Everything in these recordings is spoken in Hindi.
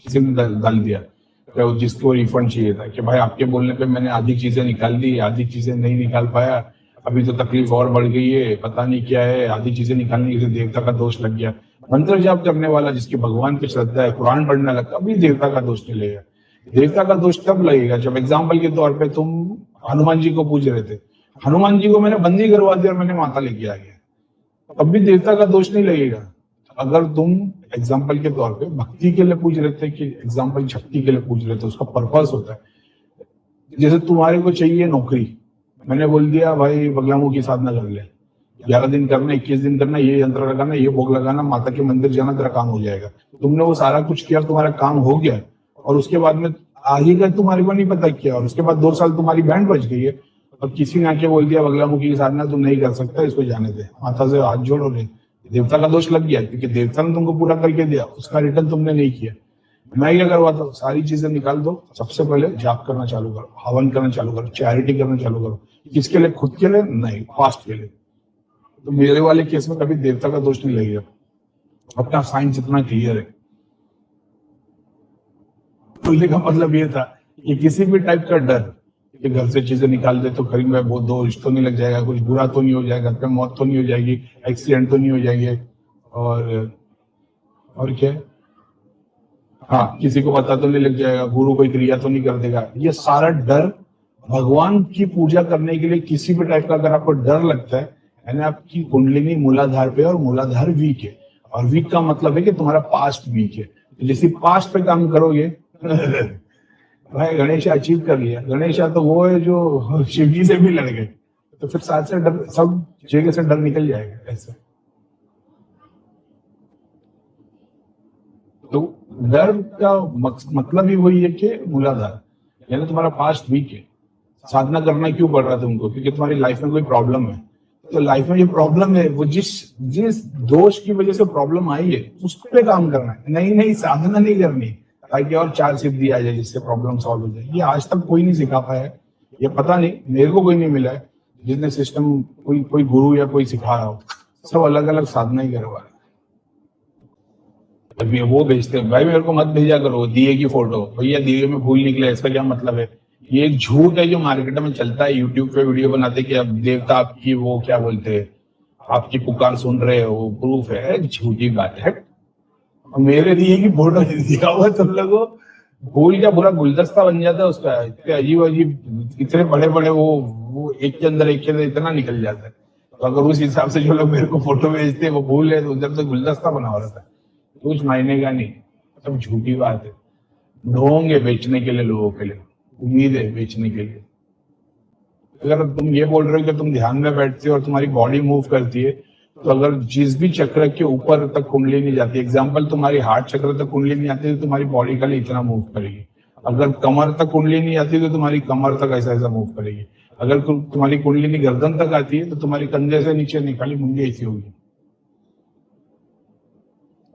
किसी ने डाल दिया तो जिसको रिफंड चाहिए था कि भाई आपके बोलने पे मैंने आधी चीजें निकाल दी, आधी चीजें नहीं निकाल पाया, अभी तो तकलीफ और बढ़ गई है, पता नहीं क्या है, आधी चीजें निकालने से देवता का दोष लग गया। मंत्र जाप करने वाला जिसकी भगवान की श्रद्धा है, कुरान पढ़ने लगता, अभी देवता का दोष नहीं लगेगा। देवता का दोष तब लगेगा जब एग्जाम्पल के तौर पे तुम हनुमान जी को पूज रहे थे, हनुमान जी को मैंने बंदी करवा दिया और मैंने माता लेके आ गया, तब भी देवता का दोष नहीं लगेगा। अगर तुम एग्जाम्पल के तौर पे भक्ति के लिए पूछ रहे थे कि एग्जाम्पल शक्ति के लिए पूछ रहे थे, उसका पर्पस होता है। जैसे तुम्हारे को चाहिए नौकरी, मैंने बोल दिया भाई बगलामुखी साधना कर ले, 11 दिन करना, 21 दिन करना, ये यंत्र लगाना, ये भोग लगाना, माता के मंदिर जाना, तेरा काम हो जाएगा। तुमने वो सारा कुछ किया, तुम्हारा काम हो गया, और उसके बाद में आगे का तुम्हारे को नहीं पता किया, और उसके बाद 2 साल तुम्हारी बैंड बच गई है, और किसी ने आके बोल दिया बगलामुखी की साधना तुम नहीं कर सकता, इसको जाने दे, माता से हाथ जोड़ो ले। देवता का दोष लग गया, क्योंकि देवता ने तुमको पूरा करके दिया, उसका रिटर्न तुमने नहीं किया। मैं क्या करवाता हूँ, सारी चीजें निकाल दो, सबसे पहले जाप करना चालू करो, हवन करना चालू करो, चैरिटी करना चालू करो। किसके लिए? खुद के लिए नहीं, फास्ट के लिए। तो मेरे वाले केस में कभी देवता का दोष नहीं लगेगा, अपना साइंस इतना क्लियर है। बोलने का मतलब ये था कि किसी भी टाइप का डर कि घर से चीजें निकाल दे तो कहीं में बहुत दोष तो नहीं लग जाएगा, कुछ बुरा तो नहीं हो जाएगा, घर पे मौत तो नहीं हो जाएगी, एक्सीडेंट तो नहीं हो जाएंगे, और क्या, हाँ किसी को पता तो नहीं लग जाएगा, गुरु कोई क्रिया तो नहीं कर देगा। ये सारा डर भगवान की पूजा करने के लिए किसी भी टाइप का अगर आपको डर लगता है, यानी आपकी कुंडलिनी मूलाधार पे और मूलाधार वीक है, और वीक का मतलब है कि तुम्हारा पास्ट वीक है। जैसे पास्ट पे काम करोगे भाई गणेश अचीव कर लिया, गणेश तो वो है जो शिवजी से भी लड़ गए, तो फिर साथ से डर, सब जगह से डर निकल जाएगा ऐसे। तो डर का मतलब ही वही है कि मूलाधार, यानी तुम्हारा पास्ट वीक है। साधना करना क्यों पड़ रहा है तुमको? क्योंकि तुम्हारी लाइफ में कोई प्रॉब्लम है। तो लाइफ में जो प्रॉब्लम है वो जिस दोष की वजह से प्रॉब्लम आई है उस पे काम करना है, नहीं साधना नहीं करनी ताकि और 4 सिद्धि आ जाए जिससे प्रॉब्लम सॉल्व हो जाए। ये आज तक कोई नहीं सिखा पाया है, ये पता नहीं, मेरे को कोई नहीं मिला है जिसने सिस्टम, कोई गुरु या कोई सिखा रहा हो। सब अलग अलग साधना ही करवा रहे। अभी वो भेजते हैं, भाई मेरे को मत भेजा करो दिए की फोटो, भैया दिए में फूल निकले, इसका क्या मतलब है? ये एक झूठ है जो मार्केट में चलता है। यूट्यूब पे वीडियो बनाते कि अब देवता आपकी वो क्या बोलते हैं, आपकी पुकार सुन रहे हो, वो प्रूफ है, झूठी बात है। मेरे दिए की फोटो दिखा हुआ तुम लोगों, फूल क्या पूरा गुलदस्ता बन जाता है उसका, इतने अजीब अजीब, इतने बड़े बड़े वो एक के अंदर इतना निकल जाता है। तो अगर उस हिसाब से जो लोग मेरे को फोटो भेजते हैं वो फूल है, तो उधर तो गुलदस्ता बना हो रहा था, कुछ मायने का नहीं, सब झूठी बात है। ढोंग है बेचने के लिए, लोगों के लिए उम्मीद है बेचने के लिए। अगर तुम ये बोल रहे हो कि तुम ध्यान में बैठते हो और तुम्हारी बॉडी मूव करती है, तो अगर जिस भी चक्र के ऊपर तक कुंडली नहीं जाती, एग्जाम्पल तुम्हारी हार्ट चक्र तक कुंडली नहीं आती तो तुम्हारी बॉडी खाली इतना मूव करेगी। अगर कमर तक कुंडली नहीं आती तो तुम्हारी कमर तक ऐसा ऐसा मूव करेगी। अगर तुम्हारी कुंडली गर्दन तक आती है तो तुम्हारी कंधे से नीचे नहीं, खाली मुंडी ऐसी होगी,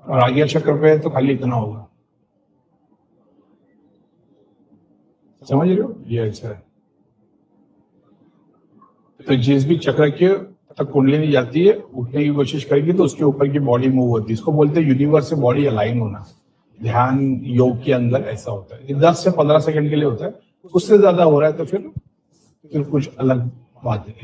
और आगे चक्र पे तो खाली इतना होगा। समझ रहे हो? ये ऐसा है। तो जिस भी चक्र के तक कुंडली नहीं जाती है, उठने की कोशिश करेगी तो उसके ऊपर की बॉडी मूव होती है। इसको बोलते हैं यूनिवर्स से बॉडी अलाइन होना। ध्यान योग के अंदर ऐसा होता है। 10 से 15 सेकंड के लिए होता है, उससे ज्यादा हो रहा है तो फिर कुछ अलग बात है।